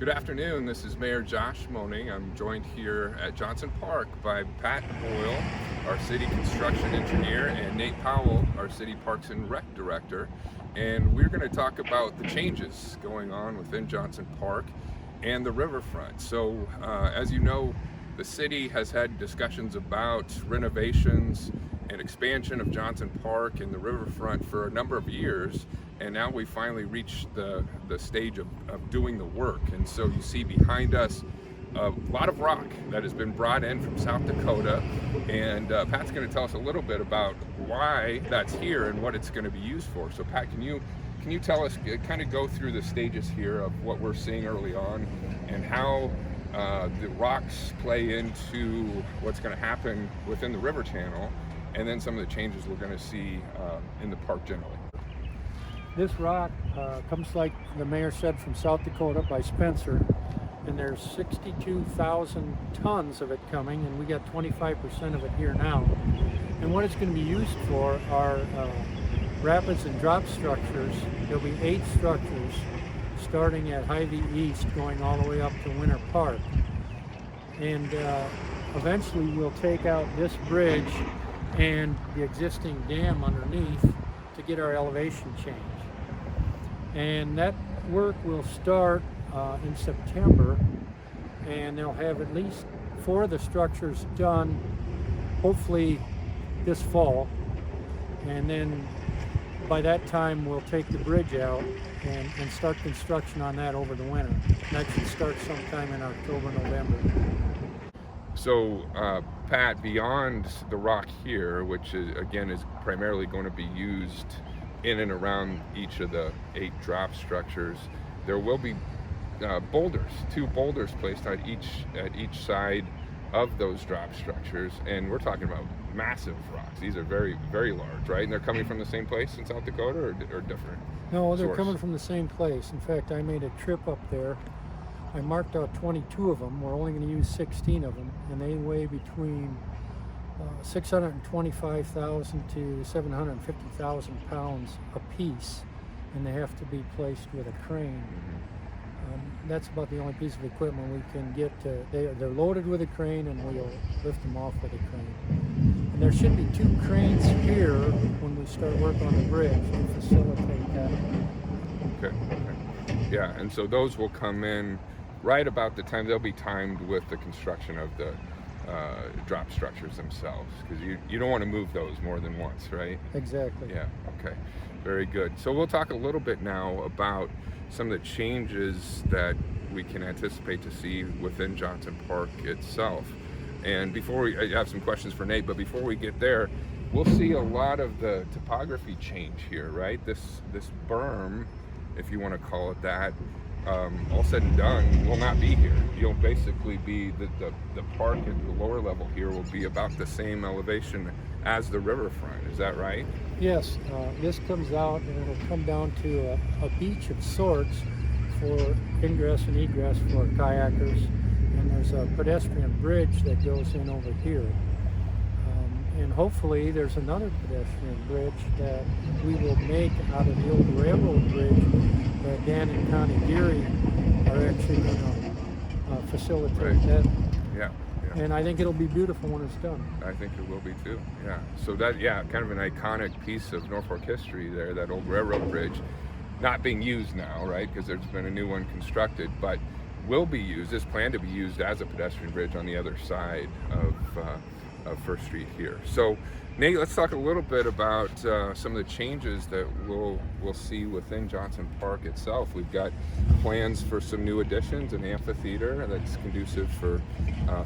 Good afternoon, this is Mayor Josh Moenning. I'm joined here at Johnson Park by Pat Boyle, our city construction engineer, and Nate Powell, our city parks and rec director. And we're going to talk about the changes going on within Johnson Park and the riverfront. So as you know, the city has had discussions about renovations and expansion of Johnson Park and the riverfront for a number of years, and now we finally reached the stage of doing the work. And so you see behind us a lot of rock that has been brought in from South Dakota, and Pat's going to tell us a little bit about why that's here and what it's going to be used for. So Pat, can you tell us, kind of go through the stages here of what we're seeing early on and how the rocks play into what's going to happen within the river channel, and then some of the changes we're going to see in the park generally. This rock comes, like the mayor said, from South Dakota by Spencer, and there's 62,000 tons of it coming, and we got 25% of it here now. And what it's going to be used for are rapids and drop structures. There'll be 8 structures starting at Hy-Vee East going all the way up to Winter Park. And eventually we'll take out this bridge and the existing dam underneath to get our elevation change. And that work will start in September, and they'll have at least 4 of the structures done hopefully this fall, and then by that time we'll take the bridge out and start construction on that over the winter. That should start sometime in October, November. So Pat, beyond the rock here, which is primarily going to be used in and around each of the 8 drop structures, there will be boulders, 2 boulders placed on each side of those drop structures, and we're talking about massive rocks. These are very, very large, right? And they're coming from the same place in South Dakota, or different? No, they're source? coming from the same place. In fact, I made a trip up there. I marked out 22 of them. We're only going to use 16 of them, and they weigh between 625,000 to 750,000 pounds a piece, and they have to be placed with a crane. That's about the only piece of equipment we can get. They're loaded with a crane, and we'll lift them off with a crane. And there should be 2 cranes here when we start work on the bridge to facilitate that. Okay. Yeah, and so those will come in right about the time. They'll be timed with the construction of the drop structures themselves, because you don't want to move those more than once, right? Exactly. Yeah, okay, very good. So we'll talk a little bit now about some of the changes that we can anticipate to see within Johnson Park itself. And I have some questions for Nate, but before we get there, we'll see a lot of the topography change here, right? This berm, if you want to call it that, all said and done, will not be here. You'll basically be, the park at the lower level here will be about the same elevation as the riverfront. Is that right? Yes, this comes out and it'll come down to a beach of sorts for ingress and egress for kayakers, and there's a pedestrian bridge that goes in over here. And hopefully there's another pedestrian bridge that we will make out of the old railroad bridge that Dan and Connie Geary are actually going to facilitate that. Yeah. And I think it'll be beautiful when it's done. I think it will be too, yeah. So that, kind of an iconic piece of Norfolk history there, that old railroad bridge, not being used now, right, because there's been a new one constructed, but will be used, is planned to be used as a pedestrian bridge on the other side of First Street here. So Nate, let's talk a little bit about some of the changes that we'll see within Johnson Park itself. We've got plans for some new additions, an amphitheater that's conducive for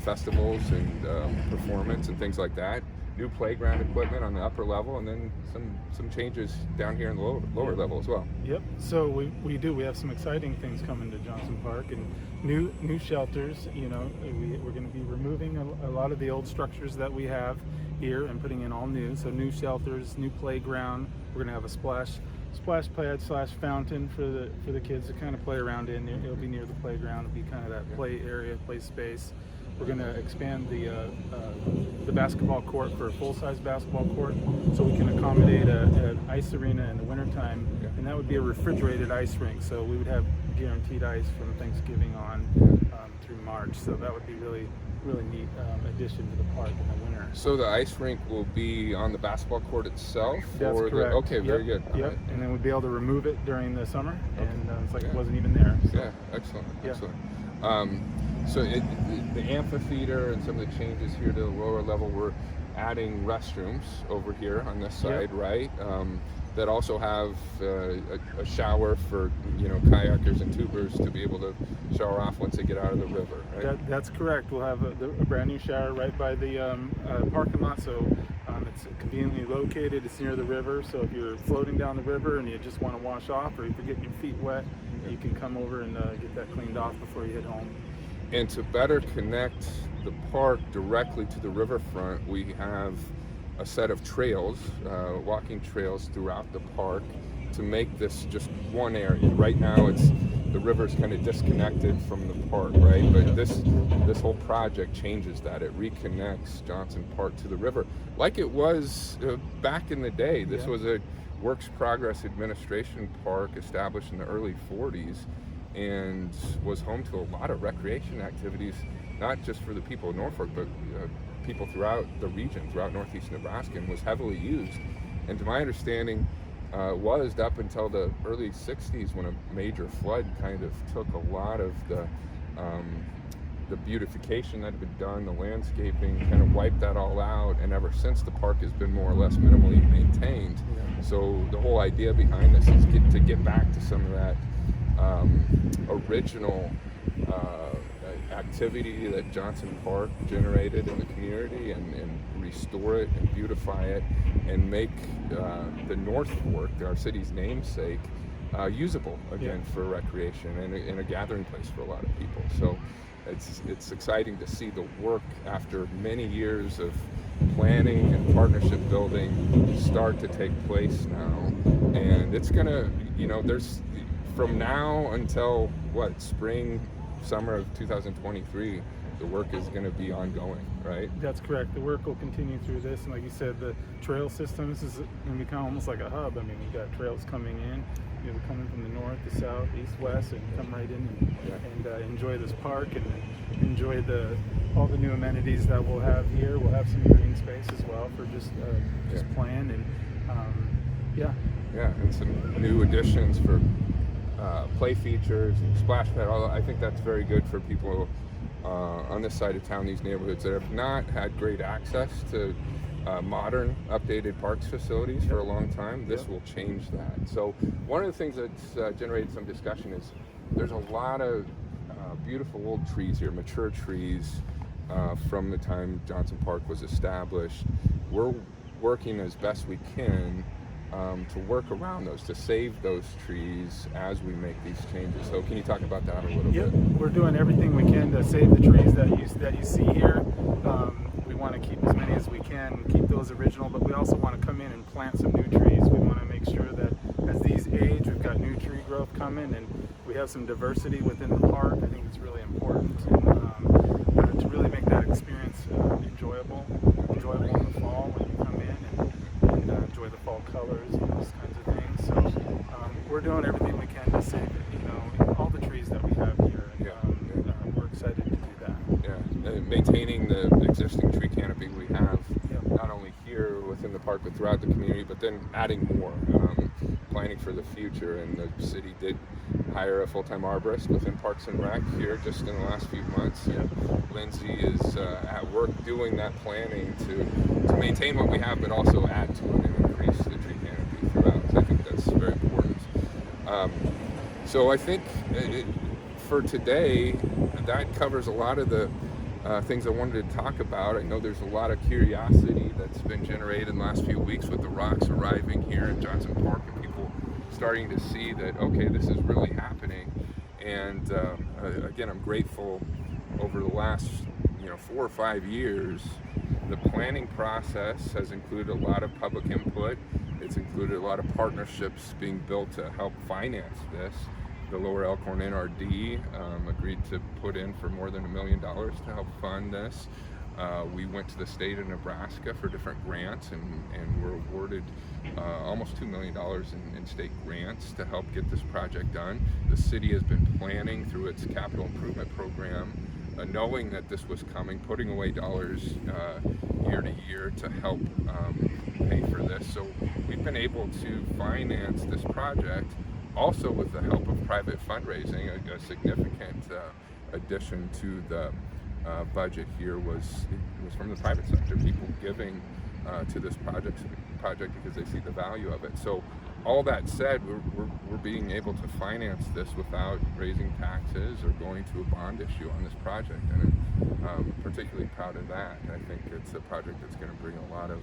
festivals and performance and things like that. New playground equipment on the upper level, and then some changes down here in the lower level as well. Yep. So we have some exciting things coming to Johnson Park, and new shelters. You know, we're going to be removing a lot of the old structures that we have here and putting in all new. So new shelters, new playground. We're going to have a splash pad / fountain for the kids to kind of play around in. It'll be near the playground. It'll be kind of that play area, play space. We're going to expand the basketball court for a full-size basketball court, so we can accommodate an ice arena in the wintertime, and that would be a refrigerated ice rink. So we would have guaranteed ice from Thanksgiving on through March. So that would be really neat addition to the park in the winter. So the ice rink will be on the basketball court itself? That's or correct. Okay, very good. Yep. All right. And then we'd be able to remove it during the summer, Okay. and it's like Yeah. it wasn't even there. So. Yeah, excellent, Yeah. excellent. So the amphitheater and some of the changes here to the lower level, we're adding restrooms over here on this side, right? That also have a shower for kayakers and tubers to be able to shower off once they get out of the river, right? That's correct. We'll have a brand new shower right by the parking lot, so it's conveniently located. It's near the river, so if you're floating down the river and you just want to wash off, or if you're getting your feet wet, you can come over and get that cleaned off before you head home. And to better connect the park directly to the riverfront, we have a set of trails, walking trails throughout the park to make this just one area. Right now, the river's kind of disconnected from the park, right? But this whole project changes that. It reconnects Johnson Park to the river, like it was back in the day. This was a Works Progress Administration Park established in the early 40s, and was home to a lot of recreation activities, not just for the people of Norfolk, but people throughout the region, throughout northeast Nebraska, and was heavily used. And to my understanding, was up until the early 60s, when a major flood kind of took a lot of the beautification that had been done, the landscaping, kind of wiped that all out, and ever since the park has been more or less minimally maintained. So the whole idea behind this is to get back to some of that original activity that Johnson Park generated in the community, and restore it and beautify it, and make the North Fork, our city's namesake, usable again for recreation and a gathering place for a lot of people. So it's exciting to see the work after many years of planning and partnership building start to take place now. And it's gonna, there's from now until spring, summer of 2023, the work is going to be ongoing, right? That's correct. The work will continue through this, and like you said, the trail system, this is going to become almost like a hub. I mean, we've got trails coming in, coming from the north, the south, east, west, and come right in and enjoy this park and enjoy all the new amenities that we'll have here. We'll have some green space as well for just playing, and and some new additions for play features and splash pad. I think that's very good for people on this side of town, these neighborhoods that have not had great access to modern, updated parks facilities for a long time. This will change that. So one of the things that's generated some discussion is there's a lot of beautiful old trees here, mature trees from the time Johnson Park was established. We're working as best we can to work around those, to save those trees as we make these changes. So can you talk about that a little bit? We're doing everything we can to save the trees that you see here. We want to keep as many as we can, keep those original, but we also want to come in and plant some new trees. We want to make sure that as these age, we've got new tree growth coming, and we have some diversity within the park. I think it's really important to really make that experience enjoyable in the fall when you come in and enjoy the fall colors and those kinds of things. So we're doing everything we can to save all the trees that we have here, and we're excited to do that. Maintaining the existing tree canopy we have, not only here within the park but throughout the community, but then adding more, planning for the future. And the city did hire a full-time arborist within Parks and Rec here just in the last few months. Lindsay is at work doing that planning to maintain what we have, but also add to it and increase the tree canopy throughout. So I think that's very important. So I think for today, that covers a lot of the things I wanted to talk about. I know there's a lot of curiosity that's been generated in the last few weeks with the rocks arriving here in Johnson Park, and people starting to see that, okay, this is really happening. And again, I'm grateful over the last 4 or 5 years. The planning process has included a lot of public input. It's included a lot of partnerships being built to help finance this. The Lower Elkhorn NRD agreed to put in for more than $1 million to help fund this. We went to the state of Nebraska for different grants and were awarded almost $2 million in state grants to help get this project done. The city has been planning through its capital improvement program, knowing that this was coming, putting away dollars year to year to help pay for this. So we've been able to finance this project also with the help of private fundraising. A significant addition to the budget here was from the private sector, people giving to this project because they see the value of it. So all that said, we're being able to finance this without raising taxes or going to a bond issue on this project, and I'm particularly proud of that. I think it's a project that's going to bring a lot of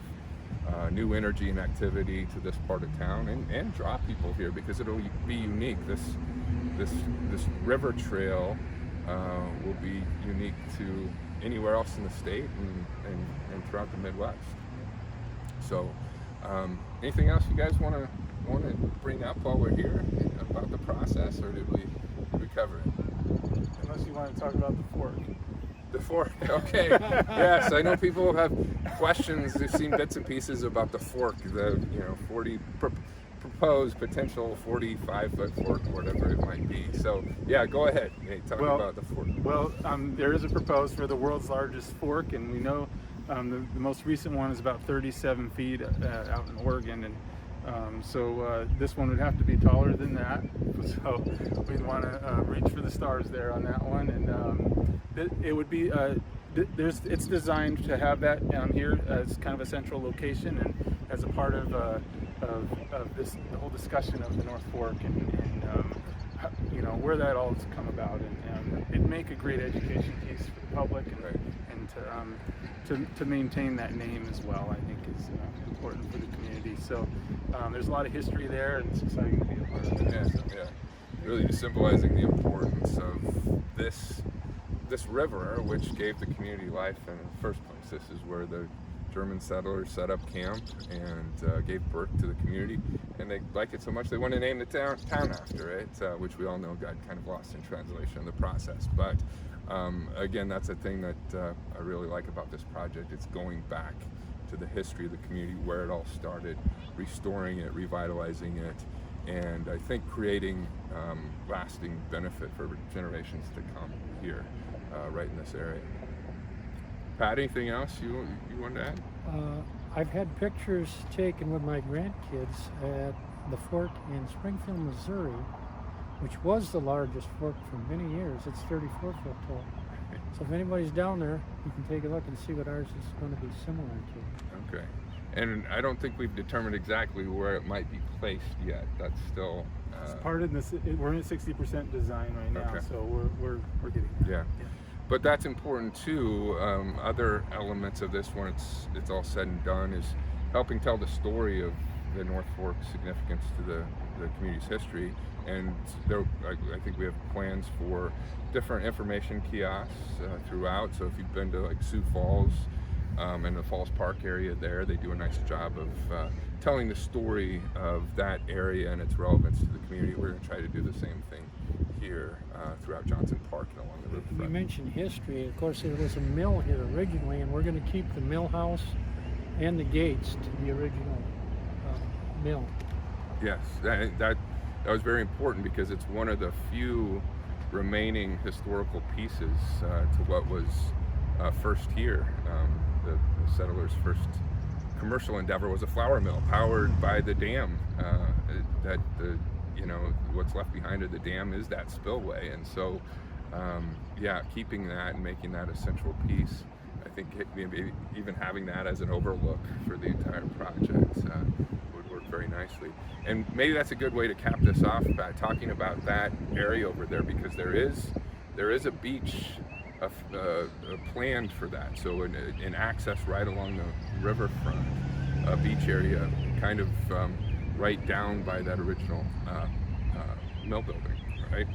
new energy and activity to this part of town and draw people here because it'll be unique. This river trail will be unique to anywhere else in the state and throughout the Midwest. So anything else you guys want to bring up while we're here about the process, or did we cover it? Unless you want to talk about the fork. The fork, okay. Yes, I know people have questions. They've seen bits and pieces about the fork, the 40 proposed potential 45-foot fork, whatever it might be. So yeah, go ahead, Nate, talk about the fork. Well, there is a proposed for the world's largest fork, and we know the most recent one is about 37 feet out in Oregon, and so this one would have to be taller than that. So we'd want to reach for the stars there on that one, and it would be it's designed to have that here as kind of a central location and as a part of this the whole discussion of the North Fork and where that all has come about, and it'd make a great education piece for the public and to maintain that name as well, I think is important for the community. So there's a lot of history there, and it's exciting to be a part of it. Yeah. Really symbolizing the importance of this river, which gave the community life in the first place. This is where the German settlers set up camp and gave birth to the community, and they like it so much they want to name the town after it, which we all know got kind of lost in translation in the process. But again, that's a thing that I really like about this project. It's going back to the history of the community, where it all started, restoring it, revitalizing it, and I think creating lasting benefit for generations to come here, right in this area. Pat, anything else you want to add? I've had pictures taken with my grandkids at the fork in Springfield, Missouri, which was the largest fork for many years. It's 34 foot tall. So if anybody's down there, you can take a look and see what ours is going to be similar to. Okay. And I don't think we've determined exactly where it might be placed yet. That's still it's part of this. We're in 60% design right now, okay. So we're getting there. Yeah. But that's important too. Other elements of this, when it's all said and done, is helping tell the story of the North Fork's significance to the community's history. And I think we have plans for different information kiosks throughout. So if you've been to like Sioux Falls and the Falls Park area there, they do a nice job of telling the story of that area and its relevance to the community. We're going to try to do the same thing here throughout Johnson Park and along the riverfront. You mentioned history. Of course, there was a mill here originally, and we're going to keep the mill house and the gates to the original mill. Yes, that was very important because it's one of the few remaining historical pieces to what was first here. The settlers' first commercial endeavor was a flour mill powered by the dam. That what's left behind of the dam is that spillway, and so keeping that and making that a central piece, I think maybe even having that as an overlook for the entire project would work very nicely. And maybe that's a good way to cap this off by talking about that area over there, because there is a beach planned for that. So an access right along the riverfront, a beach area, kind of right down by that original mill building, right?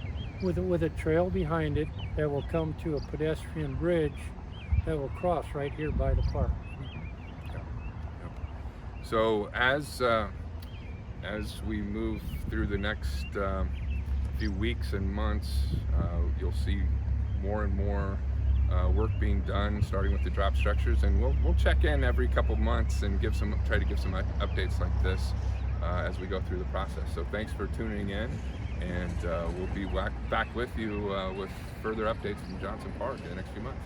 With a trail behind it that will come to a pedestrian bridge that will cross right here by the park. Yep. So as we move through the next few weeks and months, you'll see more and more work being done, starting with the drop structures, and we'll check in every couple months and try to give some updates like this as we go through the process. So thanks for tuning in, and we'll be back with you with further updates from Johnson Park in the next few months.